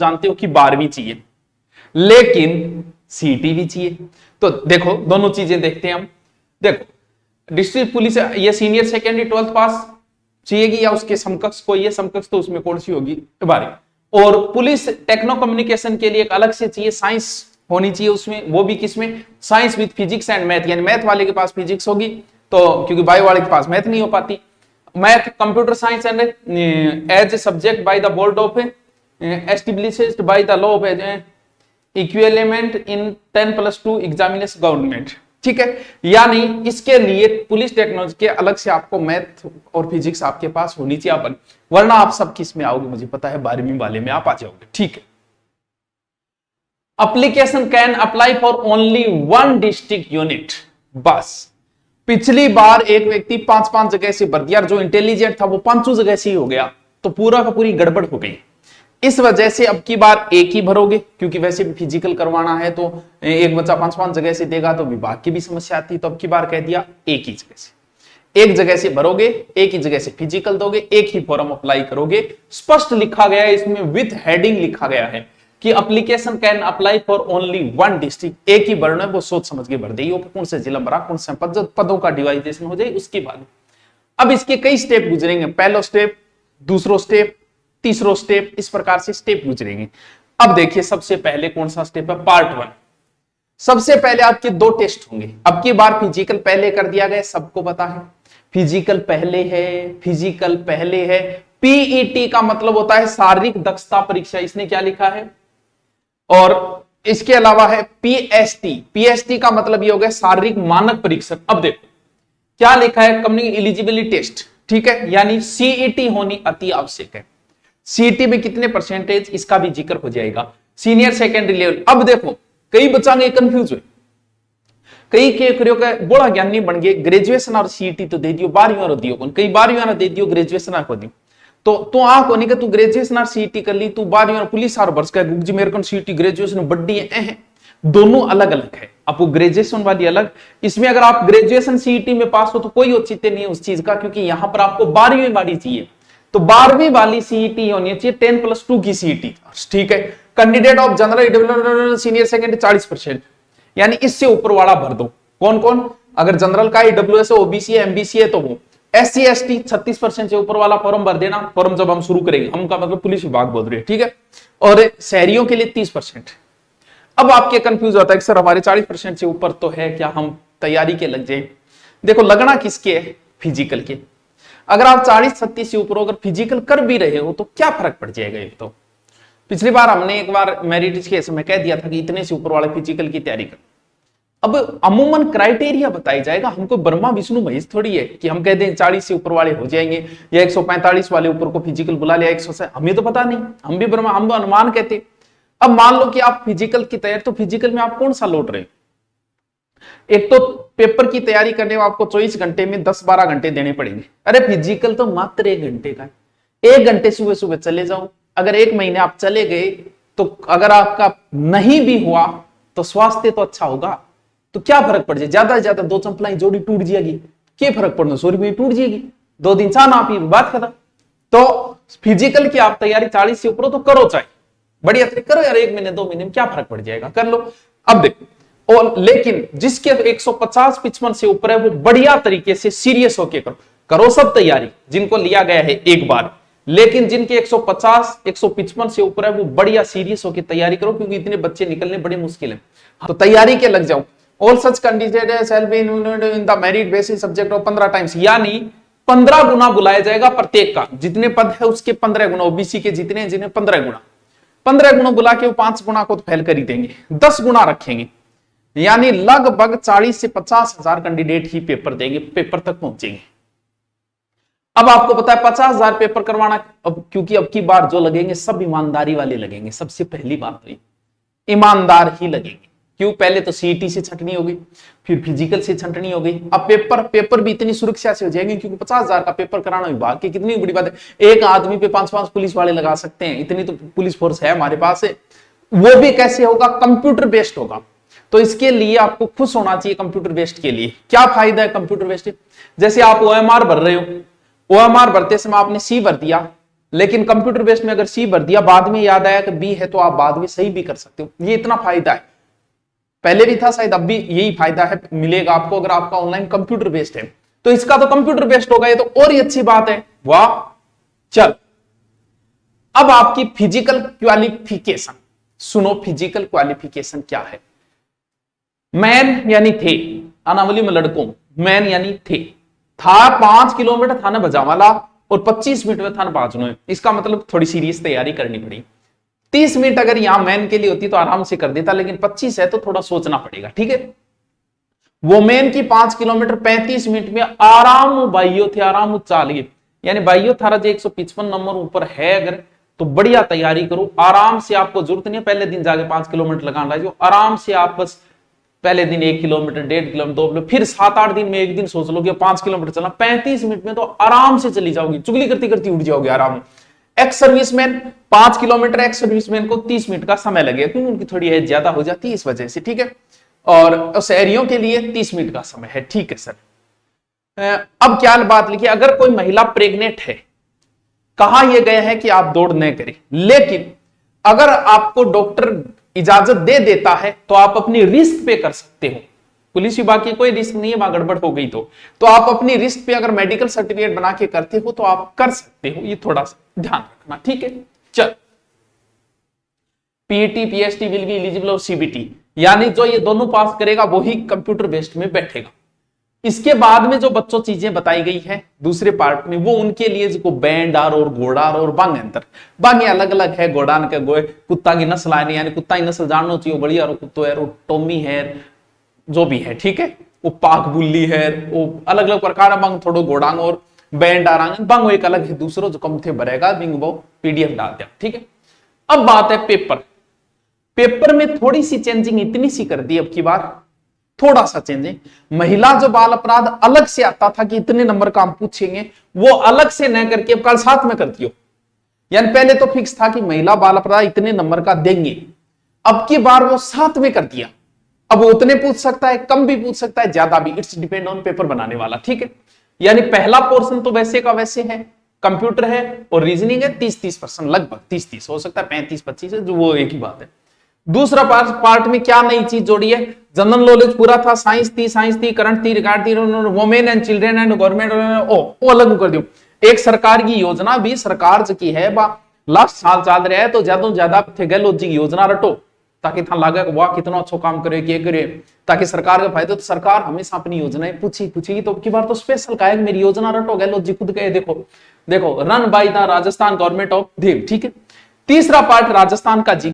जानते हो कि 12वीं चाहिए, लेकिन सीईटी भी चाहिए। तो देखो दोनों चीजें देखते हैं हम। देखो डिस्ट्रिक्ट पुलिस ये सीनियर सेकेंडरी 12th पास चाहिएगी या उसके समकक्ष कोई है, समकक्ष तो उसमें कौन सी होगी 12वीं। और पुलिस टेक्नो कम्युनिकेशन के लिए एक अलग से चाहिए, साइंस होनी चाहिए उसमें, वो भी किसमें, science with physics and math, यानी मैथ वाले के पास फिजिक्स होगी तो, क्योंकि बायो वाले के पास मैथ नहीं हो पाती। Math computer science and as a subject by the board of established by the law of equivalent in 10+2 examination government, ठीक है। यानी इसके लिए पुलिस टेक्नोलॉजी के अलग से आपको मैथ और फिजिक्स आपके पास होनी चाहिए अपन, वरना आप सब किस में आओगे मुझे पता है 12वीं वाले में आप आ जाओगे, ठीक है। Application can apply for only 1 district unit, बस। पिछली बार एक व्यक्ति 5-5 जगह से भर दिया, जो इंटेलिजेंट था वो 5 जगह से ही हो गया, तो पूरा का पूरी गड़बड़ हो गई। इस वजह से अब की बार एक ही भरोगे, क्योंकि वैसे भी फिजिकल करवाना है तो एक बच्चा 5-5 जगह से देगा तो विभाग की भी समस्या आती, तो अब की बार कह दिया एक ही जगह से, एक जगह से भरोगे, एक ही जगह से फिजिकल दोगे, एक ही फॉर्म अप्लाई करोगे। स्पष्ट लिखा गया है इसमें, विथ हेडिंग लिखा गया है कि application can apply for only 1 district, एक ही भरना है, वो सोच समझ के भर देगी, कौन से जिला भरा, कौन से पदों का डिवाइडेशन हो जाए उसके बाद। अब इसके कई स्टेप गुजरेंगे, पहला स्टेप, दूसरा स्टेप, तीसरा स्टेप, इस प्रकार से स्टेप गुजरेंगे। अब देखिए सबसे पहले कौन सा स्टेप है, पार्ट 1। सबसे पहले आपके 2 टेस्ट होंगे। अब की बार फिजिकल पहले कर दिया गया, सबको पता है फिजिकल पहले है, फिजिकल पहले है। पीईटी का मतलब होता है शारीरिक दक्षता परीक्षा, इसने क्या लिखा है। और इसके अलावा है पीएसटी, पीएसटी का मतलब ये हो गया शारीरिक मानक परीक्षण। अब देखो क्या लिखा है, कम्युनिटी एलिजिबिलिटी टेस्ट, ठीक है, यानी सीईटी होनी अति आवश्यक है। सीईटी में कितने परसेंटेज, इसका भी जिक्र हो जाएगा। सीनियर सेकेंडरी लेवल, अब देखो कई बच्चे कंफ्यूज हुए, कई के बड़ा ज्ञानी बन गए, ग्रेजुएशन और सीईटी तो दे दियो, 12वीं और दियो, कई 12वीं और दे दियो, ग्रेजुएशन को दियो, तो आ को नहीं कि तू ग्रेजुएशन और सीईटी कर ली, तू 12वीं और पुलिस और वर्ष का गुरुजी मेरे को सीईटी ग्रेजुएशन बड्डी है, दोनों अलग अलग है। आपको ग्रेजुएशन वाली अलग, इसमें अगर आप ग्रेजुएशन सीईटी में पास हो तो कोई औचित्य नहीं है उस चीज का, क्योंकि यहां पर आपको 12वीं वाली चाहिए, तो 12वीं वाली सीईटी होनी चाहिए, 10+2 की सीईटी, ठीक है। Candidate of general senior secondary 40%, यानी इससे ऊपर वाला भर दो। कौन कौन, अगर जनरल का ईडब्ल्यूएस है, ओबीसी है, एमबीसी है, तो वो SC ST 36% से ऊपर वाला फॉर्म भर देना। फॉर्म जब हम शुरू करेंगे, हम का मतलब पुलिस विभाग बोल रहे हैं, ठीक है। और शहरियों के लिए 30%। अब आपके कंफ्यूज होता है कि सर हमारे 40% से ऊपर तो है, क्या हम तैयारी के लग जाए। देखो लगना किसके है, फिजिकल के। अगर आप 40-36 से ऊपर अगर फिजिकल कर भी रहे हो तो क्या फर्क पड़ जाएगा। एक तो पिछली बार हमने एक बार मेरिट के समय कह दिया था कि इतने से ऊपर वाले फिजिकल की तैयारी कर। अब अमूमन क्राइटेरिया बताया जाएगा, हमको ब्रह्मा विष्णु महेश थोड़ी है कि हम कह दें 40 से ऊपर वाले हो जाएंगे या 145 वाले ऊपर को फिजिकल बुला लिया, 100 हमें तो पता नहीं, हम भी ब्रह्मा, हम अनुमान कहते। अब मान लो कि आप फिजिकल की तैयारी, तो फिजिकल में आप कौन सा लौट रहे हो। एक तो पेपर की तैयारी करने में आपको 24 घंटे में 10-12 घंटे देने पड़ेंगे। अरे फिजिकल तो मात्र 1 घंटे का है, 1 घंटे सुबह सुबह चले जाओ। अगर 1 महीने आप चले गए तो अगर आपका नहीं भी हुआ तो स्वास्थ्य तो अच्छा होगा, तो क्या फर्क पड़ जाए। ज्यादा से ज्यादा 2 चंपलाएं जोड़ी टूट जाएगी, क्या फर्क पड़ना, 100 रुपये टूट जाएगी, 2 दिन चाह ना पी, बात खत्म। तो फिजिकल की आप तैयारी 40 से ऊपर तो करो, चाहे बढ़िया तरीके करो यार, 1 महीने 2 महीने में क्या फर्क पड़ जाएगा, कर लो। अब देखो, और लेकिन जिसके 150-55 से ऊपर है वो बढ़िया तरीके से सीरियस होके करो सब तैयारी, जिनको लिया गया है एक बार। लेकिन जिनके 150-155 से ऊपर है वो बढ़िया सीरियस होकर तैयारी करो, क्योंकि इतने बच्चे निकलने बड़े मुश्किल है। तो तैयारी के लग जाओ। All such candidate shall be in the merit basis subject of 15 times, यानी 15 गुना बुलाया जाएगा प्रत्येक का, जितने पद है उसके 15 गुना, ओबीसी के जितने जिन्हें 15 गुना, 15 गुना बुला के वो 5 गुना को तो फेल कर ही देंगे, 10 गुना रखेंगे, यानी लगभग 40 से 50 हजार कैंडिडेट ही पेपर देंगे, पेपर तक पहुंचेंगे। अब आपको पता है 50 हजार पेपर करवाना, अब क्योंकि अब की बार जो लगेंगे सब ईमानदारी वाले लगेंगे। सबसे पहली बात तो ईमानदार ही लगेंगे, क्यों, पहले तो सीईटी से छंटनी होगी, फिर फिजिकल से छंटनी होगी। अब पेपर भी इतनी सुरक्षा से हो जाएंगे, क्योंकि 50 हजार का पेपर कराना विभाग की कितनी बड़ी बात है। एक आदमी पे 5-5 पुलिस वाले लगा सकते हैं, इतनी तो पुलिस फोर्स है हमारे पास है। वो भी कैसे होगा, कंप्यूटर बेस्ड होगा। तो इसके लिए आपको खुश होना चाहिए। कंप्यूटर बेस्ड के लिए क्या फायदा है कंप्यूटर बेस्ड, जैसे आप OMR भर रहे हो, OMR भरते समय आपने सी भर दिया, लेकिन कंप्यूटर बेस्ड में अगर सी भर दिया, बाद में याद आया कि बी है, तो आप बाद में सही भी कर सकते हो। ये इतना फायदा है, पहले भी था शायद, अब भी यही फायदा है, मिलेगा आपको अगर आपका ऑनलाइन कंप्यूटर बेस्ड है। तो इसका तो कंप्यूटर बेस्ड होगा, ये तो और ही अच्छी बात है। वाह। चल, अब आपकी फिजिकल क्वालिफिकेशन सुनो। फिजिकल क्वालिफिकेशन क्या है? मैन यानी थे, अनावली में लड़कों, मैन यानी थे, था 5 किलोमीटर थाने बजावाला और 25 मिनट में थाने पहुंचना है। इसका मतलब थोड़ी सीरियस तैयारी करनी पड़ी। 30 मिनट अगर यहां मैन के लिए होती तो आराम से कर देता, लेकिन 25 है तो थोड़ा सोचना पड़ेगा, ठीक है। वो मैन की 5 किलोमीटर 35 मिनट में आराम बाइयो थे, आराम चालिए, यानी बाइयो थारा जो 155 नंबर ऊपर है अगर, तो बढ़िया तैयारी करो आराम से। आपको जरूरत नहीं है पहले दिन जाके 5 किलोमीटर लगाना है, आराम से आप बस पहले दिन 1 किलोमीटर, 1.5 किलोमीटर, 2 किलोमीटर, फिर 7-8 दिन में एक दिन सोच लो कि 5 किलोमीटर चलना, 35 मिनट में तो आराम से चली जाओगी, चुगली करती करती उठ जाओगे आराम। Ex serviceman 5 kilometre, ex serviceman को 30 मिनट का समय लगेगा, क्योंकि उनकी थोड़ी एज ज्यादा हो जाती है इस वजह से, ठीक है। और शहरियों के लिए 30 मिनट का समय है, ठीक है सर। अब क्या बात लिखिए, अगर कोई महिला प्रेग्नेंट है, कहा यह गया है कि आप दौड़ न करें, लेकिन अगर आपको डॉक्टर इजाजत दे देता है तो आप अपनी रिस्क पे कर सकते हो। पुलिस विभाग की कोई रिस्क नहीं है, वहां गड़बड़ हो गई तो आप अपनी रिस्क पे अगर मेडिकल सर्टिफिकेट बना के करते हो तो आप कर सकते हो, ये थोड़ा सा ध्यान रखना, ठीक है। चल, PET PhD will be eligible और सीबीटी, यानी जो ये दोनों पास करेगा वही कंप्यूटर बेस्ड में बैठेगा। इसके बाद में जो बच्चों चीजें बताई गई है दूसरे पार्ट में, वो उनके लिए जिसको बैंडार और घोड़ार और बांग अंतर, बांग अलग अलग है। घोड़ान के गोए कुत्ता की नस्ल आने, यानी कुत्ता की नस्ल जानना चाहिए, बढ़िया कुत्तो है, टोमी है, जो भी है, ठीक है। वो पाक बुल्ली है, वो अलग अलग प्रकार बांग, थोड़ो घोड़ांग और बैंडार बांग एक अलग है, दूसरो जो कम थे भरेगा बिंग वो पीडीएफ डाल दिया, ठीक है। अब बात है पेपर। पेपर में थोड़ी सी चेंजिंग इतनी सी कर दी अब की बार, थोड़ा सा चेंजिंग। महिला जो बाल अपराध अलग से आता था कि इतने नंबर का हम पूछेंगे, वो अलग से न करके अब कल साथ में करती हो। यानी पहले तो फिक्स था कि महिला बाल अपराध इतने नंबर का देंगे, अब की बार वो साथ में कर दिया। अब वो उतने पूछ सकता है, कम भी पूछ सकता है, ज्यादा भी, इट्स डिपेंड ऑन पेपर बनाने वाला, ठीक है। यानी पहला पोर्शन तो वैसे का वैसे है, कंप्यूटर है और रीजनिंग है, 30-30%, लगभग 30-30 हो सकता है, 35-25 है, जो वो एक ही बात है। दूसरा पार्ट में क्या नई चीज जोड़ी है? जनरल नॉलेज पूरा था, साइंस थी, करंट थी, रिकॉर्ड थी, women and children and government, वो अलग कर दियो। एक सरकार की योजना भी सरकार की है, लास्ट साल चल रहा है, तो ज्यादा टेक्नोलॉजी की योजना रटो, ताकि था लागे वाह कितना अच्छा काम करे, क्या करे, ताकि सरकार का फायदा। तो सरकार हमेशा अपनी योजनाएं पूछेगी, तो की बार तो स्पेशल का है, मेरी योजना रटो, गहलोत खुद कहे, देखो run by the Rajasthan government of देव, ठीक है। तीसरा पार्ट राजस्थान का